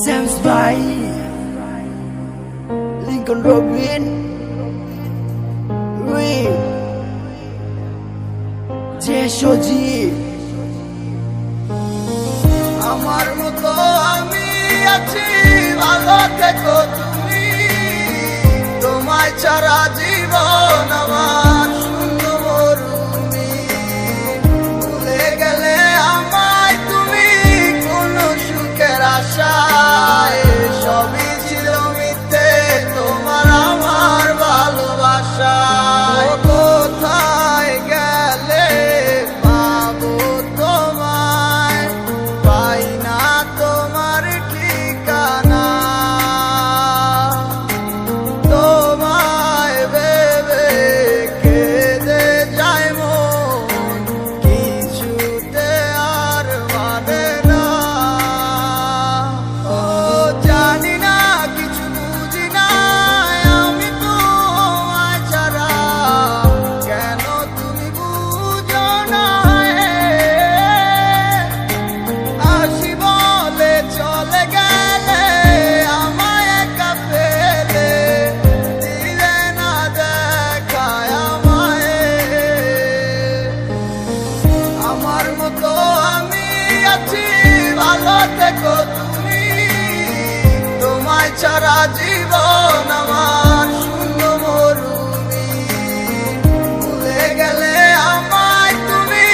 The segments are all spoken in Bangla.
Sam's by Lincoln Robin Ray Jeshoji আমার মতো আমি আছি ভালো থেকো তুমি তোমায় ছাড়া জীবন আমার শূন্য মরুমি ভুলে গেলে আমায় তুমি কোন সুখের আশায় সবই ছিল মিথ্যে তোমার আমার ভালোবাসায় কোথায় গেলে পাবো তোমায় পাই না তোমার ঠিকানা তোমায় ভেবে কেঁদে যায় মন কিছুতে আর মানে না ও জানি না কিছু বুঝি না আমি তোমায় ছাড়া কেন তুমি বুঝো না আসি বলে চলে গেলে আমায় একা ফেলে দিলে না দেখায় আমায় আমার মতো আমি আছি ভালো থেকো তুমি তোমায় ছাড়া জীবন আমার শূন্য মরুমি ভুলে গেলে আমায় তুমি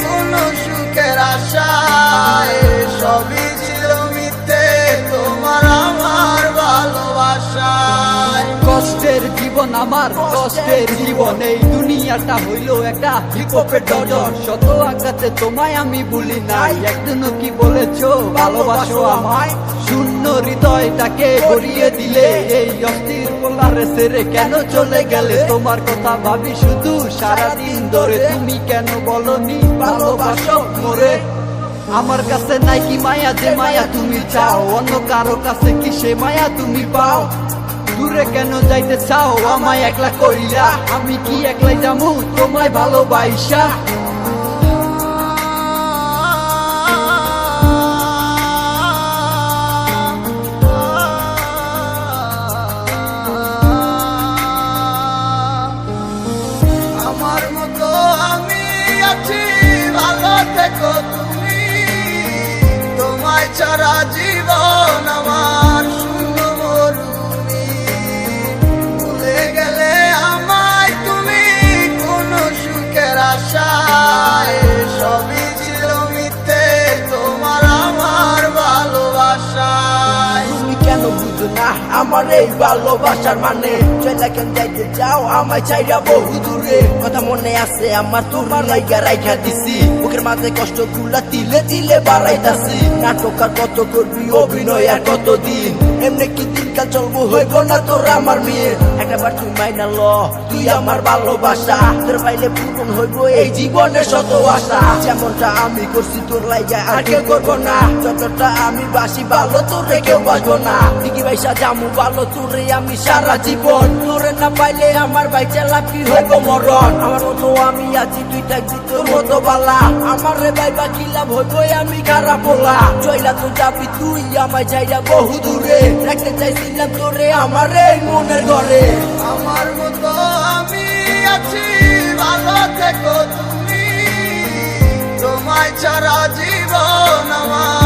কোন সুখের আশায় সবই ছিল মিথ্যে তোমার আমার ভালোবাসায় কষ্টের জীবন আমার কষ্টের জীবন এই দুনিয়াটা হইল একটা হিপহপের ডজন শত আঘাতে তোমায় আমি ভুলি নাই একদিনও কি বলেছো ভালোবাসো আমায় শূন্য হৃদয়টাকে ভরিয়ে দিলে এই অস্থির পোলারে ছেড়ে কেন চলে গেলে তোমার কথা ভাবি শুধু সারাদিন ধরে তুমি কেন বলনি ভালোবাসো মোরে আমার কাছে নাই কি মায়া যে মায়া তুমি চাও অন্য কারো কাছে কি সে মায়া তুমি পাও দূরে কেন যাইতে চাও আমায় একলা কইরা আমি কি একলাই যামু তোমায় ভালোবাসা আমার মতো আমি আছি ভালো থেকো তুমি তোমায় ছাড়া জীবন আমার শূন্য মরুমি ভুলে গেলে আমায় তুমি কোন সুখের আশায় সবই ছিল মিথ্যে তোমার আমার ভালোবাসায় তুমি কেন বুঝো না আমার এই ভালোবাসার মানে চলে কেন যাইতে চাও আমায় চাইরা বহু দূরে কথা মনে আছে আমার তোমার লাইগা রাইখা দিছি বুকের মাঝে কষ্ট গুলা তিলে তিলে বাড়াইতাছি নাটক আর কত করবি অভিনয় আর কতদিন এমনি কি দিনকাল চলবো হইব না তোর আমার মেয়ে একবার তুই মাইনা ল তুই আমার ভালোবাসা তোর পাইলে পূরণ হইব এই জীবনের শত আশা যেমনটা আমি করছি তোর লাইগা আর কেউ করবো না যতটা আমি বাসি ভালো তোরে কেউ বাসবো না ঠিকই ভাইসা জামু ভালো তোরে আমি সারা জীবন তোরে না পাইলে আমার ভাই লাভ কি হইব মরণ আমার মতো আমি আছি তুই থাকবি তোর মতো বালা আমার রে ভাই বা কি লাভ হইব আমি খারাপ বলা চইলা তো যাবি তুই আমায় চাইরা বহু দূরে রাখতে চাইছিলাম তোরে আমার এই মনের ঘরে আমার মতো আমি আছি ভালো থেকো তুমি তোমায় ছাড়া জীবন আমার